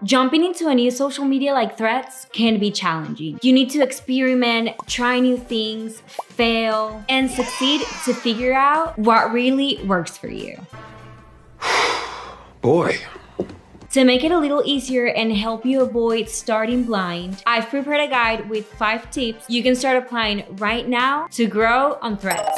Jumping into a new social media like Threads can be challenging. You need to experiment, try new things, fail, and succeed to figure out what really works for you. Boy. To make it a little easier and help you avoid starting blind, I've prepared a guide with 5 tips you can start applying right now to grow on Threads.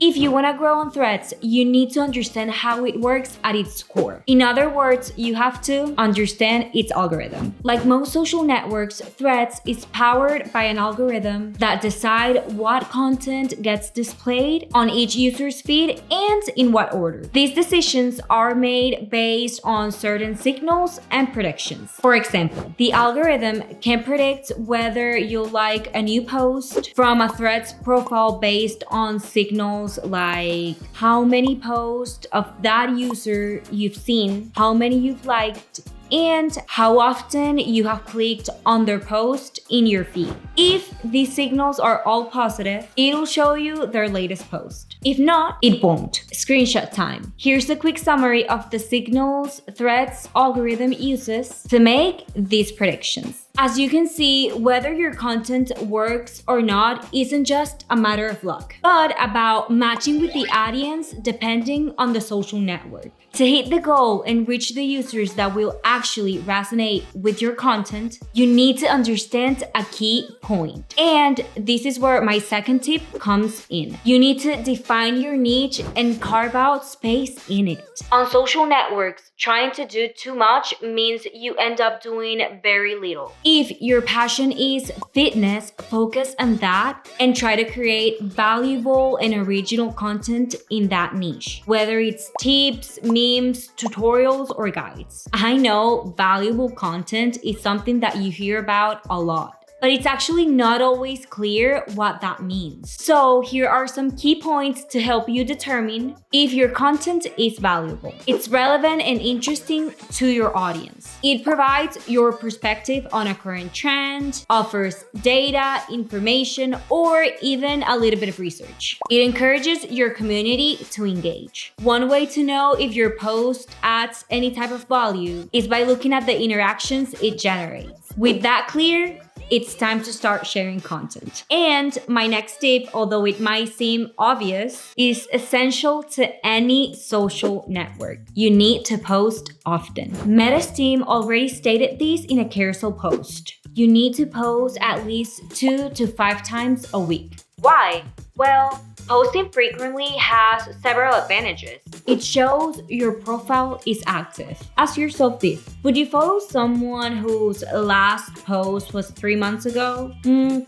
If you want to grow on Threads, you need to understand how it works at its core. In other words, you have to understand its algorithm. Like most social networks, Threads is powered by an algorithm that decides what content gets displayed on each user's feed and in what order. These decisions are made based on certain signals and predictions. For example, the algorithm can predict whether you'll like a new post from a Threads profile based on signals like how many posts of that user you've seen, how many you've liked, and how often you have clicked on their post in your feed. If these signals are all positive, it'll show you their latest post. If not, it won't. Screenshot time. Here's a quick summary of the signals Threads algorithm uses to make these predictions. As you can see, whether your content works or not isn't just a matter of luck, but about matching with the audience depending on the social network. To hit the goal and reach the users that will actually resonate with your content, you need to understand a key point. And this is where my second tip comes in. You need to define your niche and carve out space in it. On social networks, trying to do too much means you end up doing very little. If your passion is fitness, focus on that and try to create valuable and original content in that niche, whether it's tips, memes, tutorials, or guides. I know valuable content is something that you hear about a lot, but it's actually not always clear what that means. So here are some key points to help you determine if your content is valuable. It's relevant and interesting to your audience. It provides your perspective on a current trend, offers data, information, or even a little bit of research. It encourages your community to engage. One way to know if your post adds any type of value is by looking at the interactions it generates. With that clear, it's time to start sharing content. And my next tip, although it might seem obvious, is essential to any social network. You need to post often. Meta's team already stated this in a carousel post. You need to post at least 2 to 5 times a week. Why? Well, posting frequently has several advantages. It shows your profile is active. Ask yourself this: would you follow someone whose last post was 3 months ago?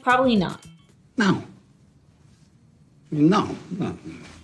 Probably not. No.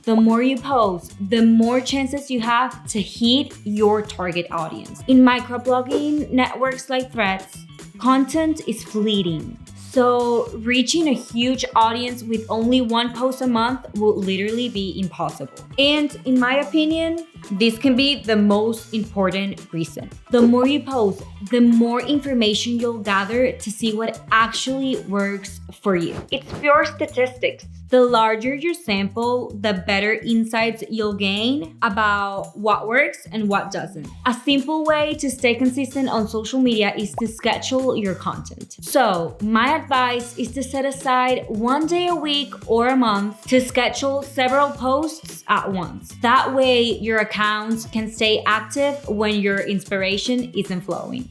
The more you post, the more chances you have to hit your target audience. In microblogging networks like Threads, content is fleeting. So reaching a huge audience with only 1 post a month will literally be impossible. And in my opinion, this can be the most important reason. The more you post, the more information you'll gather to see what actually works for you. It's pure statistics. The larger your sample, the better insights you'll gain about what works and what doesn't. A simple way to stay consistent on social media is to schedule your content. So my advice is to set aside 1 day a week or a month to schedule several posts at once. That way your accounts can stay active when your inspiration isn't flowing.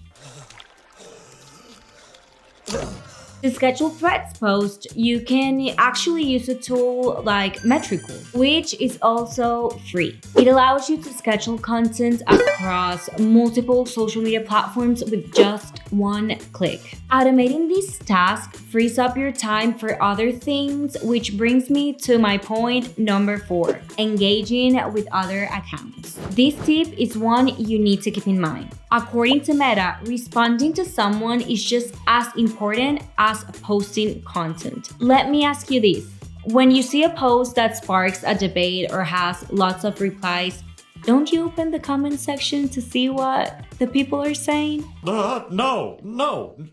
To schedule Threads posts, you can actually use a tool like Metricool, which is also free. It allows you to schedule content across multiple social media platforms with just 1 click. Automating this task frees up your time for other things, which brings me to my point number 4, engaging with other accounts. This tip is one you need to keep in mind. According to Meta, responding to someone is just as important as posting content. Let me ask you this. When you see a post that sparks a debate or has lots of replies, don't you open the comment section to see what the people are saying? No.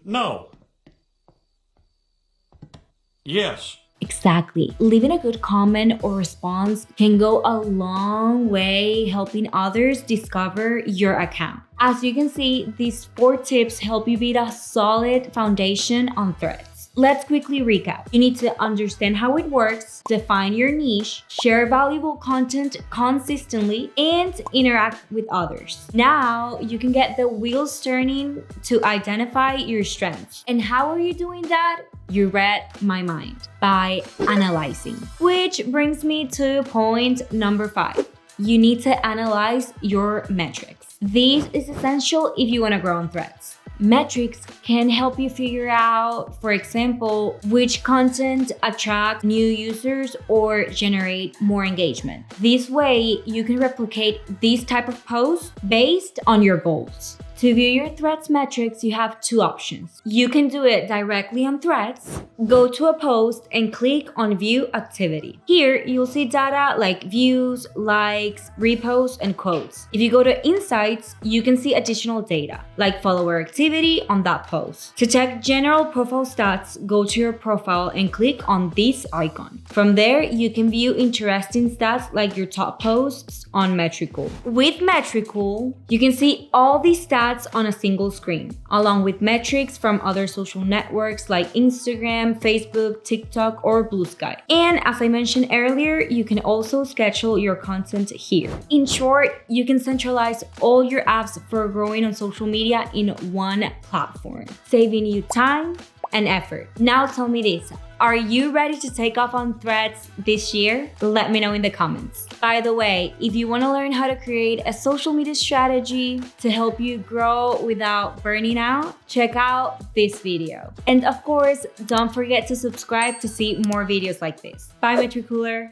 Yes. Exactly. Leaving a good comment or response can go a long way helping others discover your account. As you can see, these 4 tips help you build a solid foundation on Threads. Let's quickly recap. You need to understand how it works, define your niche, share valuable content consistently, and interact with others. Now you can get the wheels turning to identify your strengths. And how are you doing that? You read my mind by analyzing. Which brings me to point number 5. You need to analyze your metrics. This is essential if you want to grow on Threads. Metrics can help you figure out, for example, which content attract new users or generate more engagement. This way, you can replicate these type of posts based on your goals. To view your Threads metrics, you have 2 options. You can do it directly on Threads. Go to a post and click on View Activity. Here, you'll see data like views, likes, reposts, and quotes. If you go to Insights, you can see additional data, like follower activity on that post. To check general profile stats, go to your profile and click on this icon. From there, you can view interesting stats like your top posts on Metricool. With Metricool, you can see all these stats on a single screen, along with metrics from other social networks like Instagram, Facebook, TikTok, or Blue Sky. And as I mentioned earlier, you can also schedule your content here. In short, you can centralize all your apps for growing on social media in one platform, saving you time and effort. Now tell me this, are you ready to take off on Threads this year? Let me know in the comments. By the way, if you want to learn how to create a social media strategy to help you grow without burning out, check out this video. And of course, don't forget to subscribe to see more videos like this. Bye, Metricooler.